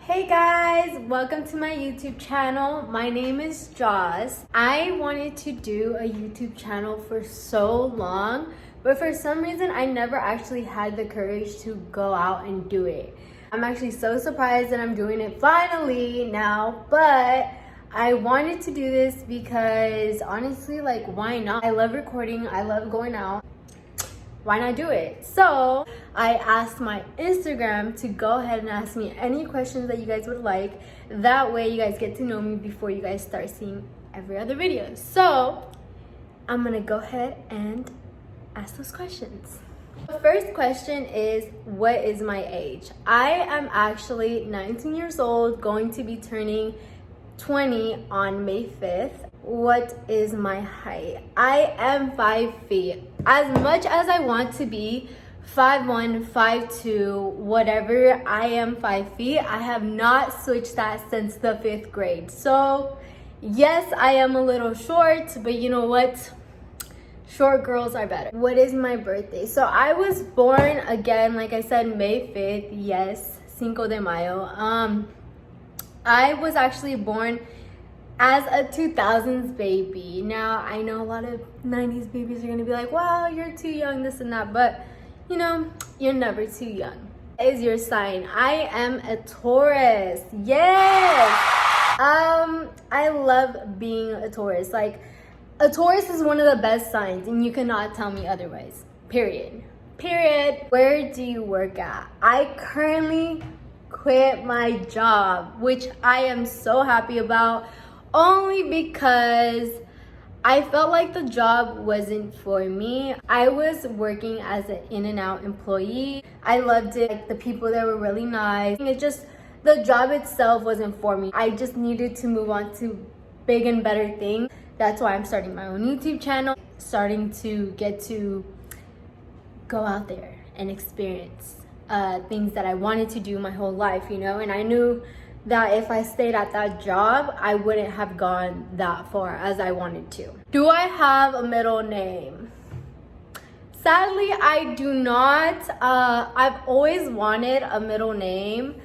Hey guys, welcome to my YouTube channel. My name is Joss. I wanted to do a YouTube channel for so long, but for some reason I never actually had the courage to go out and do it. I'm actually so surprised that I'm doing it finally now, but I wanted to do this because honestly, like, why not? I love recording, I love going out. Why not do it? So I asked my Instagram to go ahead and ask me any questions that you guys would like. That way you guys get to know me before you guys start seeing every other video. So I'm gonna go ahead and ask those questions. The first question is, what is my age? I am actually 19 years old, going to be turning 20 on May 5th. What is my height? I am 5 feet. As much as I want to be 5'1", 5'2", whatever, I am 5 feet. I have not switched that since the 5th grade. So yes, I am a little short, but you know what? Short girls are better. What is my birthday? So I was born, again, like I said, May 5th. Yes, Cinco de Mayo. I was actually born as a 2000s baby. Now, I know a lot of 90s babies are gonna be like, wow, you're too young, this and that, but you know, you're never too young. What is your sign? I am a Taurus. Yes! I love being a Taurus. Like, a Taurus is one of the best signs, and you cannot tell me otherwise. Period. Where do you work at? I currently quit my job, which I am so happy about, only because I felt like the job wasn't for me. I was working as an In-N-Out employee. I loved it. Like, the people there were really nice. It just, the job itself wasn't for me. I just needed to move on to big and better things. That's why I'm starting my own YouTube channel, starting to get to go out there and experience things that I wanted to do my whole life, you know? And I knew that if I stayed at that job, I wouldn't have gone that far as I wanted to. Do I have a middle name? Sadly, I do not. I've always wanted a middle name,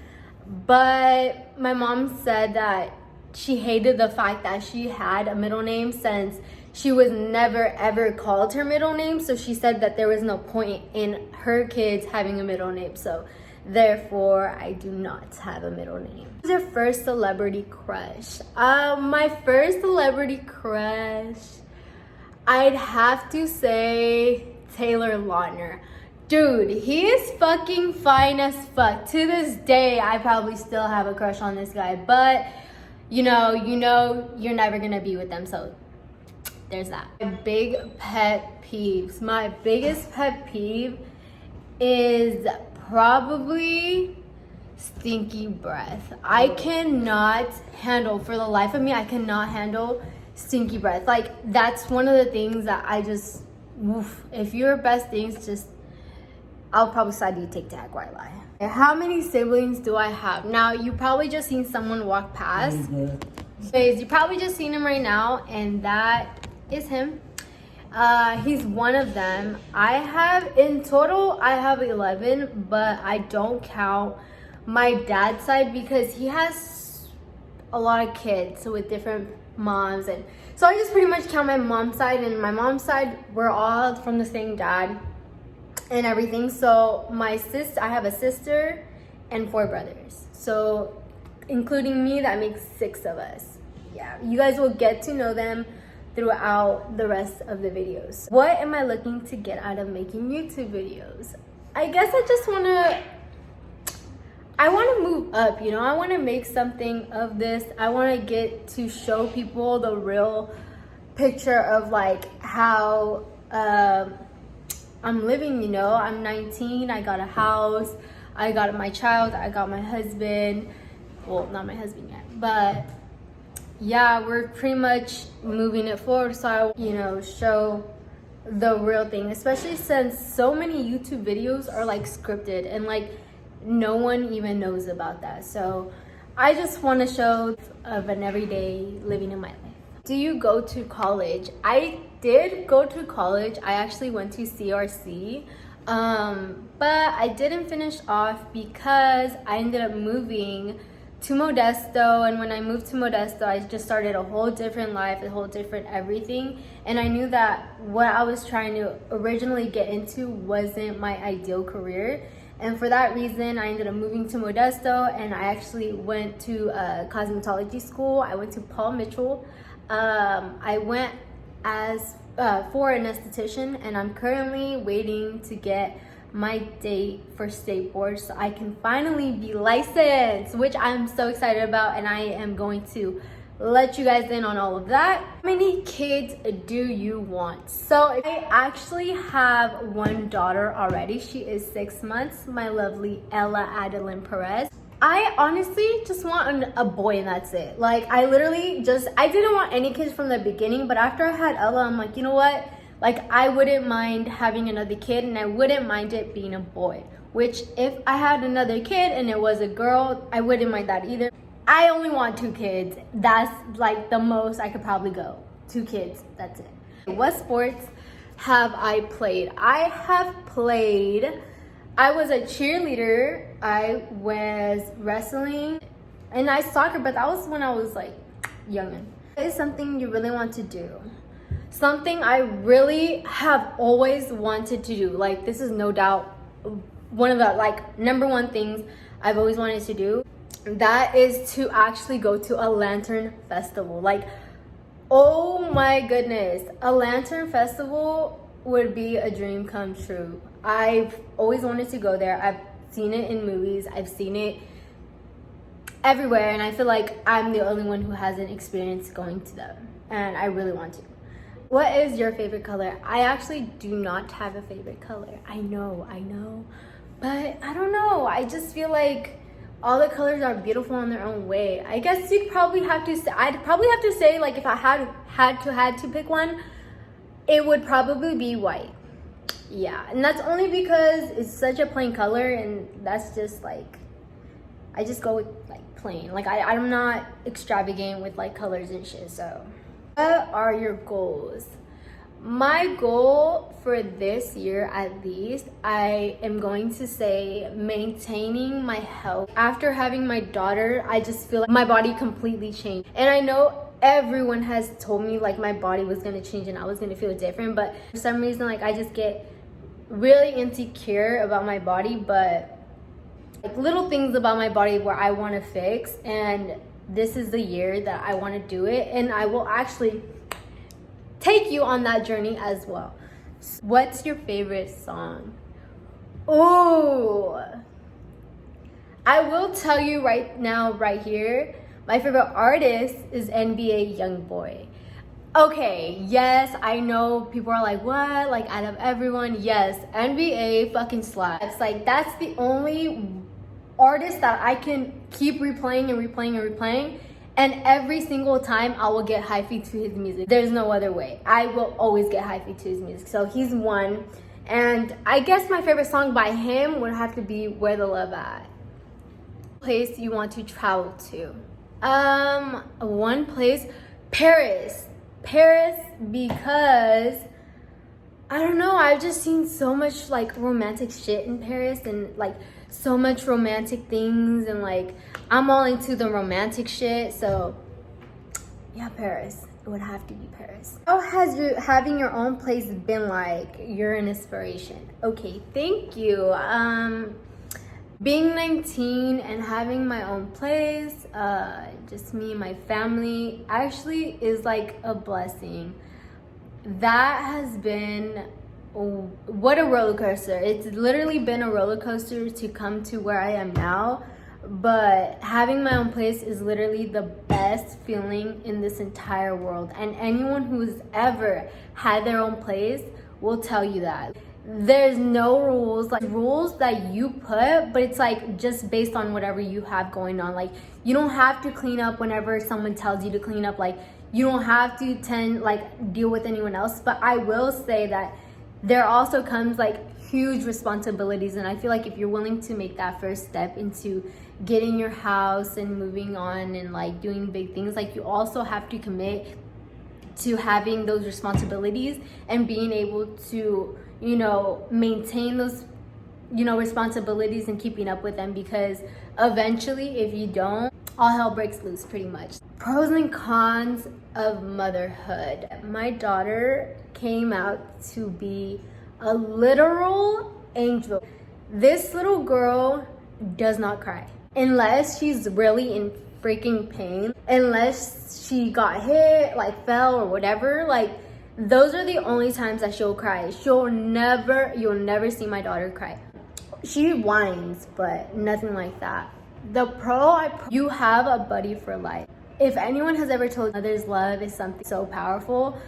but my mom said that she hated the fact that she had a middle name since she was never ever called her middle name. So she said that there was no point in her kids having a middle name. So therefore, I do not have a middle name. Who's your first celebrity crush? My first celebrity crush, I'd have to say Taylor Lautner. Dude, he is fucking fine as fuck. To this day, I probably still have a crush on this guy, but you know, you're never gonna be with them, so there's that. My big pet peeves. My biggest pet peeve is probably stinky breath. I cannot handle, for the life of me, I cannot handle stinky breath. Like, that's one of the things that I just, oof. If you're best things, just, I'll probably side you take that, why lie. How many siblings do I have? Now, you probably just seen someone walk past. You probably just seen him right now, and that is him. He's one of them. In total, I have 11, but I don't count my dad's side because he has a lot of kids with different moms, and so I just pretty much count my mom's side. And my mom's side, we're all from the same dad and everything. So I have a sister and 4 brothers, so including me, that makes 6 of us. Yeah, you guys will get to know them throughout the rest of the videos. What am I looking to get out of making YouTube videos? I guess I want to move up, you know? I want to make something of this. I want to get to show people the real picture of like how I'm living, you know? I'm 19, I got a house, I got my child, I got my husband. Well, not my husband yet, but yeah, we're pretty much moving it forward, so I, you know, show the real thing, especially since so many YouTube videos are like scripted and like no one even knows about that. So I just want to show of an everyday living in my life. Do you go to college? I did go to college. I actually went to CRC, but I didn't finish off because I ended up moving to Modesto, and when I moved to Modesto, I just started a whole different life, a whole different everything, and I knew that what I was trying to originally get into wasn't my ideal career. And for that reason, I ended up moving to Modesto, and I actually went to cosmetology school. I went to Paul Mitchell. I went as for an esthetician, and I'm currently waiting to get my date for state board so I can finally be licensed, which I'm so excited about, and I am going to let you guys in on all of that. How many kids do you want? So I actually have one daughter already. She is 6 months, my lovely Ella Adeline Perez. I honestly just want a boy, and that's it. Like, I didn't want any kids from the beginning, but after I had Ella, I'm like, you know what? Like, I wouldn't mind having another kid, and I wouldn't mind it being a boy. Which, if I had another kid and it was a girl, I wouldn't mind that either. I only want 2 kids. That's like the most I could probably go. 2 kids, that's it. What sports have I played? I was a cheerleader, I was wrestling, and I soccer, but that was when I was like young. It is something you really want to do. Something I really have always wanted to do. Like, this is no doubt one of the like number one things I've always wanted to do. That is to actually go to a lantern festival. Like, oh my goodness, a lantern festival would be a dream come true. I've always wanted to go there. I've seen it in movies. I've seen it everywhere, and I feel like I'm the only one who hasn't experienced going to them, and I really want to. What is your favorite color? I actually do not have a favorite color. I know, but I don't know. I just feel like all the colors are beautiful in their own way. I guess I'd probably have to say, like, if I had to pick one, it would probably be white. Yeah, and that's only because it's such a plain color, and that's just like, I just go with like plain. Like, I'm not extravagant with like colors and shit. So what are your goals? My goal for this year, at least, I am going to say maintaining my health. After having my daughter, I just feel like my body completely changed. And I know everyone has told me like my body was gonna change and I was gonna feel different, but for some reason, like, I just get really insecure about my body, but like little things about my body where I want to fix, and this is the year that I want to do it, and I will actually take you on that journey as well. What's your favorite song? Oh, I will tell you right now, right here, my favorite artist is NBA YoungBoy. Okay, yes, I know people are like, what? Like, out of everyone, yes, NBA fucking slaps. Like, that's the only artist that I can keep replaying and replaying and replaying. And every single time I will get hyphy to his music. There's no other way. I will always get hyphy to his music. So he's one. And I guess my favorite song by him would have to be Where the Love At. Place you want to travel to? One place, Paris, because I don't know, I've just seen so much like romantic shit in Paris, and like so much romantic things, and like I'm all into the romantic shit. So yeah, Paris. It would have to be Paris. How has having your own place been like? You're an inspiration. Okay, thank you. Being 19 and having my own place, just me and my family, actually is like a blessing. That has been, what a roller coaster. It's literally been a roller coaster to come to where I am now. But having my own place is literally the best feeling in this entire world. And anyone who's ever had their own place will tell you that. There's no rules, like rules that you put, but it's like just based on whatever you have going on. Like, you don't have to clean up whenever someone tells you to clean up. Like, you don't have to deal with anyone else. But I will say that there also comes like huge responsibilities, and I feel like if you're willing to make that first step into getting your house and moving on and like doing big things, like you also have to commit to having those responsibilities and being able to, you know, maintain those, you know, responsibilities and keeping up with them, because eventually if you don't, all hell breaks loose pretty much. Pros and cons of motherhood. My daughter came out to be a literal angel. This little girl does not cry unless she's really in freaking pain, unless she got hit, like fell or whatever. Like, those are the only times that she'll cry. You'll never see my daughter cry. She whines, but nothing like that. The pro, you have a buddy for life. If anyone has ever told mother's love is something so powerful,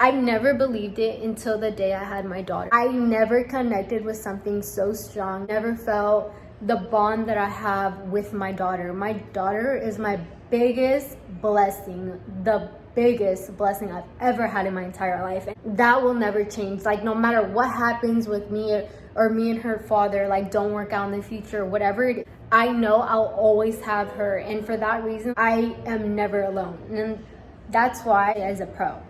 I never believed it until the day I had my daughter. I never connected with something so strong, never felt the bond that I have with my daughter. My daughter is my biggest blessing, the biggest blessing I've ever had in my entire life. And that will never change. Like, no matter what happens with me or me and her father, like, don't work out in the future, whatever it is, I know I'll always have her. And for that reason, I am never alone. And that's why, as a pro.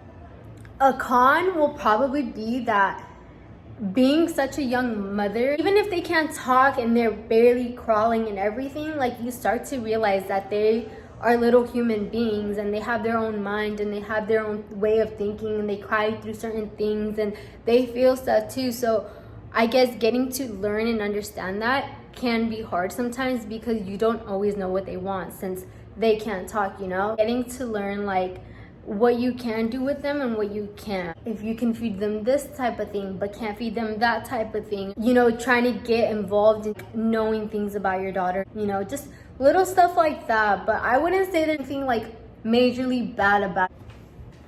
A con will probably be that being such a young mother, even if they can't talk and they're barely crawling and everything, like, you start to realize that they are little human beings and they have their own mind and they have their own way of thinking and they cry through certain things and they feel stuff too. So I guess getting to learn and understand that can be hard sometimes because you don't always know what they want since they can't talk, you know? Getting to learn, like, what you can do with them and what you can't. If you can feed them this type of thing but can't feed them that type of thing, you know, trying to get involved in knowing things about your daughter, you know, just little stuff like that. But I wouldn't say there's anything like majorly bad about it.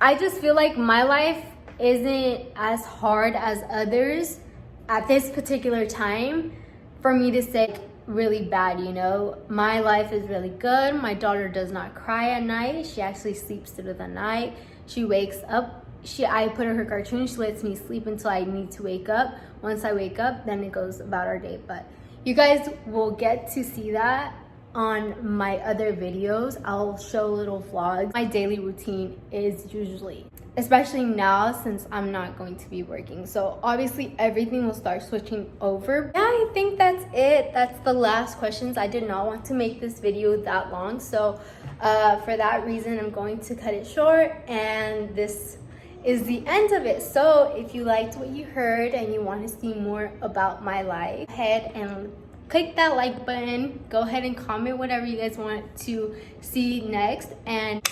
I just feel like my life isn't as hard as others at this particular time for me to say really bad, you know. My life is really good. My daughter does not cry at night. She actually sleeps through the night. She wakes up. I put her cartoon. She lets me sleep until I need to wake up. Once I wake up, then it goes about our day. But you guys will get to see that on my other videos. I'll show little vlogs. My daily routine is usually, especially now since I'm not going to be working. So obviously everything will start switching over. Yeah, I think that's it. That's the last questions. I did not want to make this video that long. So for that reason, I'm going to cut it short. And this is the end of it. So if you liked what you heard and you want to see more about my life, go ahead and click that like button. Go ahead and comment whatever you guys want to see next. And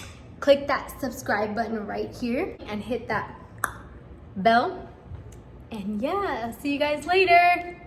click that subscribe button right here and hit that bell. And yeah, I'll see you guys later.